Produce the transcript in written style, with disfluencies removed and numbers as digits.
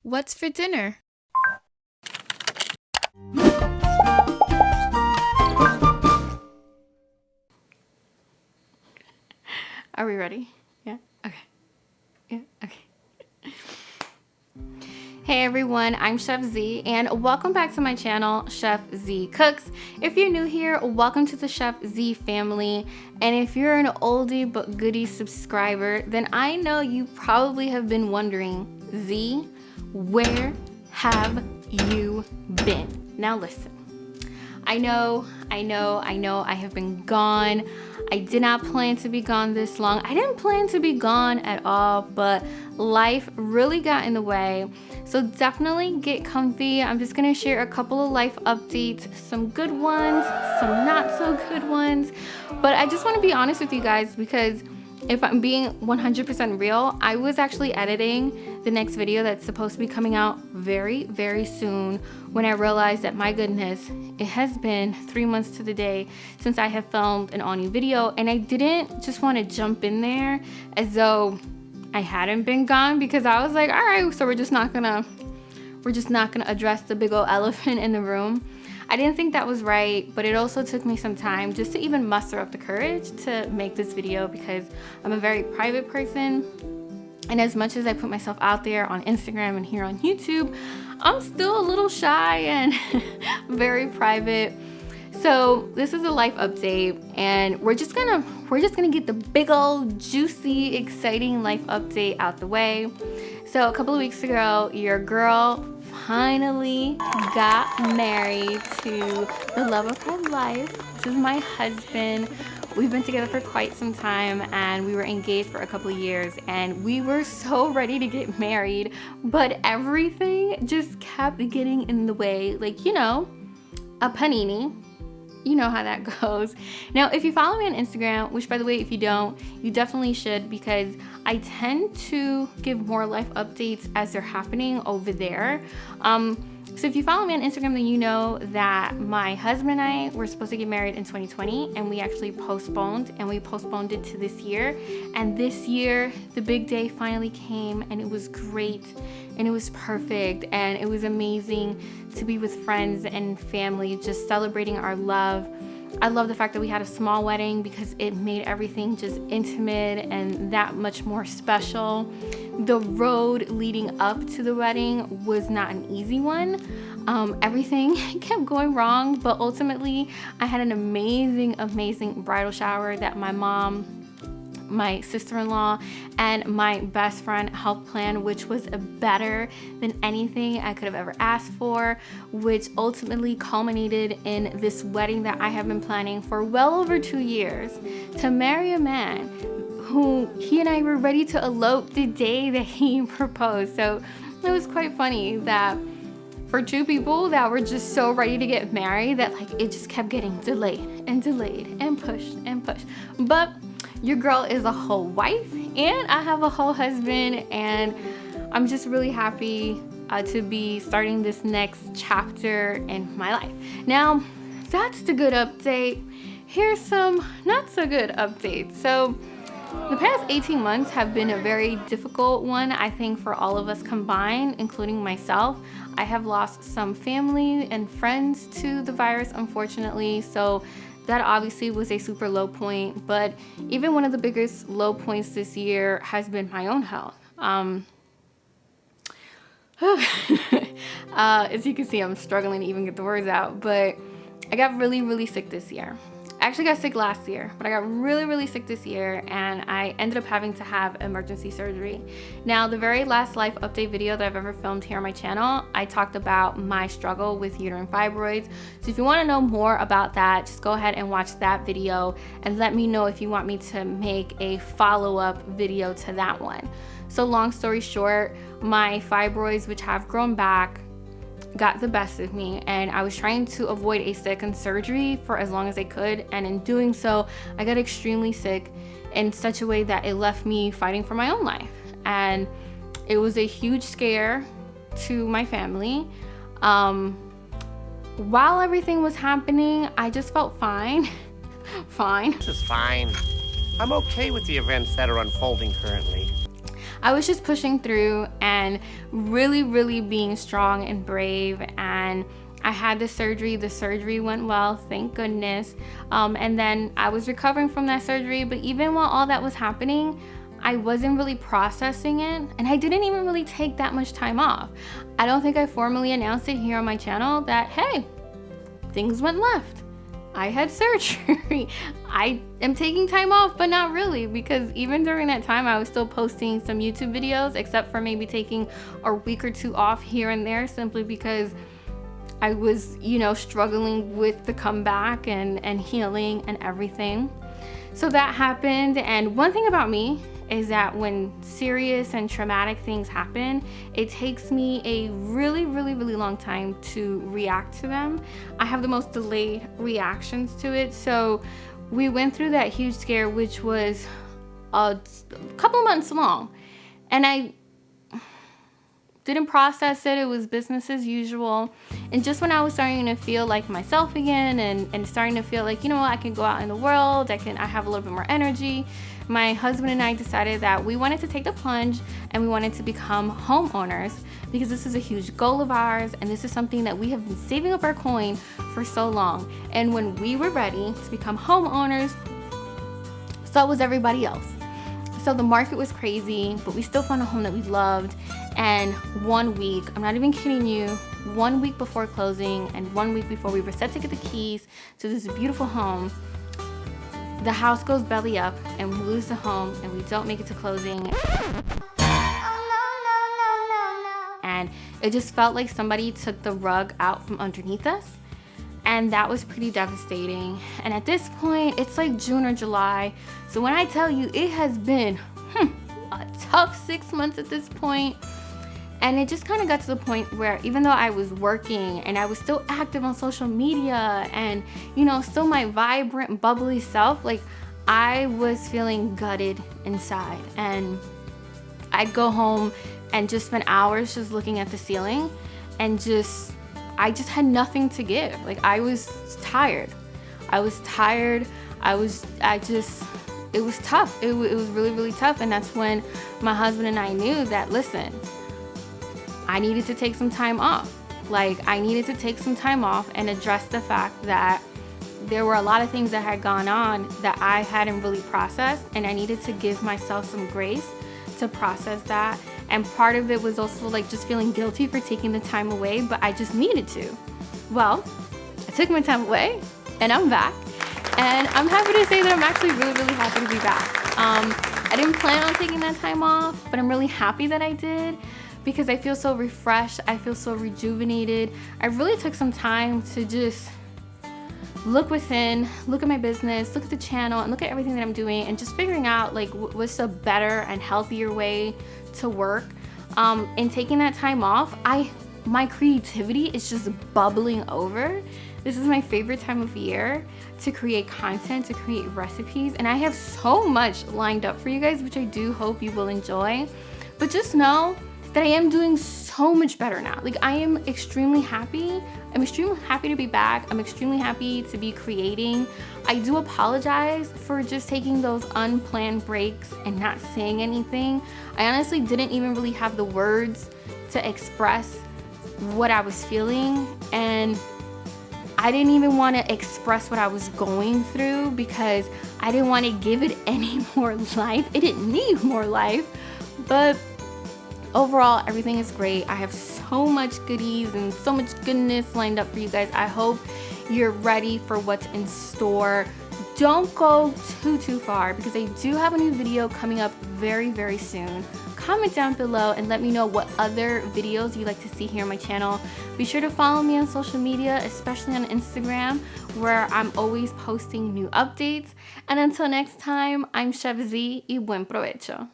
What's for dinner? Are we ready? Yeah? Okay. Yeah? Okay. Hey everyone, I'm Chef Z and welcome back to my channel, Chef Z Cooks. If you're new here, welcome to the Chef Z family. And if you're an oldie but goodie subscriber, then I know you probably have been wondering, Z, where have you been? Now listen. I know I have been gone. I did not plan to be gone this long. I didn't plan to be gone at all, but life really got in the way. So definitely get comfy. I'm just gonna share a couple of life updates, some good ones, some not so good ones. But I just wanna be honest with you guys because if I'm being 100% real, I was actually editing the next video that's supposed to be coming out very, very soon when I realized that, my goodness, it has been 3 months to the day since I have filmed an all-new video, and I didn't just want to jump in there as though I hadn't been gone, because I was like, all right, so we're just not gonna address the big old elephant in the room. I didn't think that was right, but it also took me some time just to even muster up the courage to make this video because I'm a very private person. And as much as I put myself out there on Instagram and here on YouTube, I'm still a little shy and very private. So this is a life update, and we're just gonna get the big old juicy, exciting life update out the way. So a couple of weeks ago, your girl finally got married to the love of her life, which is my husband. We've been together for quite some time and we were engaged for a couple of years, and we were so ready to get married, but everything just kept getting in the way. Like, you know, a panini. You know how that goes. Now, if you follow me on Instagram, which by the way, if you don't, you definitely should, because I tend to give more life updates as they're happening over there. So if you follow me on Instagram, then you know that my husband and I were supposed to get married in 2020, and we actually postponed it to this year. And this year, the big day finally came, and it was great, and it was perfect, and it was amazing to be with friends and family, just celebrating our love. I love the fact that we had a small wedding because it made everything just intimate and that much more special. The road leading up to the wedding was not an easy one. Everything kept going wrong, but ultimately I had an amazing bridal shower that my mom, my sister-in-law, and my best friend helped plan, which was better than anything I could have ever asked for, which ultimately culminated in this wedding that I have been planning for well over 2 years, to marry a man who he and I were ready to elope the day that he proposed. So it was quite funny that for two people that were just so ready to get married, that like it just kept getting delayed and pushed. But your girl is a whole wife and I have a whole husband, and I'm just really happy to be starting this next chapter in my life. Now, that's the good update. Here's some not so good updates. So the past 18 months have been a very difficult one, I think, for all of us combined, including myself. I have lost some family and friends to the virus, unfortunately, so that obviously was a super low point. But even one of the biggest low points this year has been my own health. As you can see, I'm struggling to even get the words out, but I got really sick this year. I actually got sick last year, but I got really sick this year, and I ended up having to have emergency surgery. Now, the very last life update video that I've ever filmed here on my channel, I talked about my struggle with uterine fibroids. So if you want to know more about that, just go ahead and watch that video and let me know if you want me to make a follow-up video to that one. So long story short, my fibroids, which have grown back, got the best of me, and I was trying to avoid a second surgery for as long as I could, and in doing so I got extremely sick in such a way that it left me fighting for my own life, and it was a huge scare to my family. While everything was happening, I just felt fine. This is fine. I'm okay with the events that are unfolding currently. I was just pushing through and really, really being strong and brave. And I had the surgery. The surgery went well, thank goodness. And then I was recovering from that surgery. But even while all that was happening, I wasn't really processing it, and I didn't even really take that much time off. I don't think I formally announced it here on my channel that, hey, things went left. I had surgery. I am taking time off, but not really, because even during that time, I was still posting some YouTube videos, except for maybe taking a week or two off here and there, simply because I was, struggling with the comeback and healing and everything. So that happened. And one thing about me is that when serious and traumatic things happen, it takes me a really, really, really long time to react to them. I have the most delayed reactions to it. So we went through that huge scare, which was a couple months long. And I didn't process it. It was business as usual. And just when I was starting to feel like myself again and starting to feel like, I can go out in the world, I have a little bit more energy, my husband and I decided that we wanted to take the plunge and we wanted to become homeowners, because this is a huge goal of ours and this is something that we have been saving up our coin for so long. And when we were ready to become homeowners, so was everybody else. So the market was crazy, but we still found a home that we loved. And 1 week, I'm not even kidding you, 1 week before closing and 1 week before we were set to get the keys to this beautiful home, the house goes belly up and we lose the home and we don't make it to closing. And it just felt like somebody took the rug out from underneath us. And that was pretty devastating. And at this point, it's like June or July. So when I tell you, it has been a tough 6 months at this point. And it just kind of got to the point where even though I was working and I was still active on social media and, still my vibrant, bubbly self, like I was feeling gutted inside. And I'd go home and just spend hours just looking at the ceiling and I just had nothing to give. Like I was tired. It was tough. It was really, really tough. And that's when my husband and I knew that, listen, I needed to take some time off. Like I needed to take some time off and address the fact that there were a lot of things that had gone on that I hadn't really processed, and I needed to give myself some grace to process that. And part of it was also like just feeling guilty for taking the time away, but I just needed to. Well, I took my time away and I'm back. And I'm happy to say that I'm actually really, really happy to be back. I didn't plan on taking that time off, but I'm really happy that I did, because I feel so refreshed. I feel so rejuvenated. I really took some time to just look within, look at my business, look at the channel, and look at everything that I'm doing, and just figuring out like what's a better and healthier way to work. And taking that time off, my creativity is just bubbling over. This is my favorite time of year to create content, to create recipes, and I have so much lined up for you guys, which I do hope you will enjoy. But just know that I am doing so much better now. Like I am extremely happy. I'm extremely happy to be back. I'm extremely happy to be creating. I do apologize for just taking those unplanned breaks and not saying anything. I honestly didn't even really have the words to express what I was feeling, and I didn't even want to express what I was going through because I didn't want to give it any more life. It didn't need more life, but overall, everything is great. I have so much goodies and so much goodness lined up for you guys. I hope you're ready for what's in store. Don't go too far, because I do have a new video coming up very, very soon. Comment down below and let me know what other videos you'd like to see here on my channel. Be sure to follow me on social media, especially on Instagram, where I'm always posting new updates. And until next time, I'm Chef Z, y buen provecho.